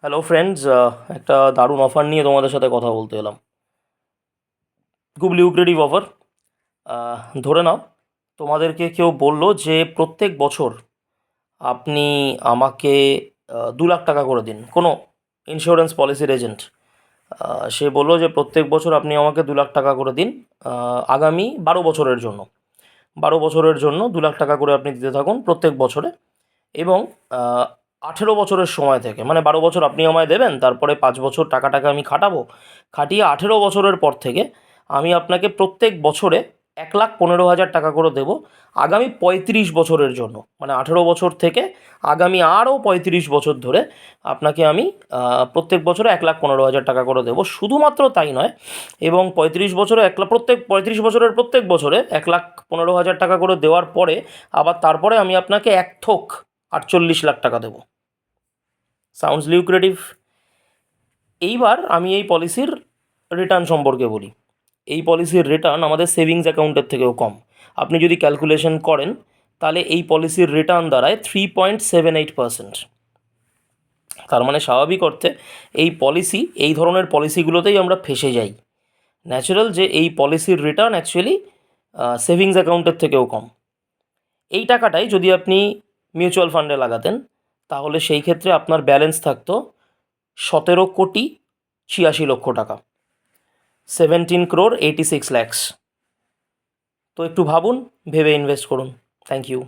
Hello friends, একটা দারুণ offer নিয়ে তোমাদের সাথে কথা বলতে এলাম। খুব লিউক্রেটিভ অফার। ধরে নাও তোমাদেরকে কেউ বলল যে প্রত্যেক বছর আপনি আমাকে 2 লাখ টাকা করে দিন। কোনো ইন্স্যুরেন্স পলিসির এজেন্ট সে বলল যে প্রত্যেক বছর আপনি আমাকে 2 লাখ টাকা করে দিন, আগামী 12 বছরের জন্য। 12 বছরের জন্য 2 লাখ টাকা করে আপনি দিতে থাকুন প্রত্যেক বছরে। এবং 18 বছরের সময় থেকে, মানে 12 বছর আপনি আমায় দেবেন, তারপরে 5 বছর টাকাটাকে আমি খাটাবো, খাটিয়ে 18 বছরের পর থেকে আমি আপনাকে প্রত্যেক বছরে 1,15,000 টাকা করে দেবো আগামী 35 বছরের জন্য। মানে 18 বছর থেকে আগামী আরও 35 বছর ধরে আপনাকে আমি প্রত্যেক বছরে 1,15,000 টাকা করে দেবো। শুধুমাত্র তাই নয়, এবং 35 বছরে প্রত্যেক 35 বছরের প্রত্যেক বছরে 1,15,000 টাকা করে দেওয়ার পরে আবার তারপরে আমি আপনাকে এক থোক 48 লাখ টাকা দেবো। সাউন্ডস লিউক্রেটিভ? এইবার আমি এই পলিসির রিটার্ন সম্পর্কে বলি। এই পলিসির রিটার্ন আমাদের সেভিংস অ্যাকাউন্টের থেকেও কম। আপনি যদি ক্যালকুলেশন করেন তাহলে এই পলিসির রিটার্ন দাঁড়ায় 3.78%। তার মানে স্বাভাবিক অর্থে এই ধরনের পলিসিগুলোতেই আমরা ফেসে যাই। ন্যাচারাল যে এই পলিসির রিটার্ন অ্যাকচুয়ালি সেভিংস অ্যাকাউন্টের থেকেও কম। এই টাকাটাই যদি আপনি মিউচুয়াল ফান্ডে লাগাতেন তাহলে সেই ক্ষেত্রে আপনার ব্যালেন্স থাকতো 17,86,00,000 টাকা, 17,86,00,000। তো একটু ভাবুন, ভেবে ইনভেস্ট করুন। Thank you.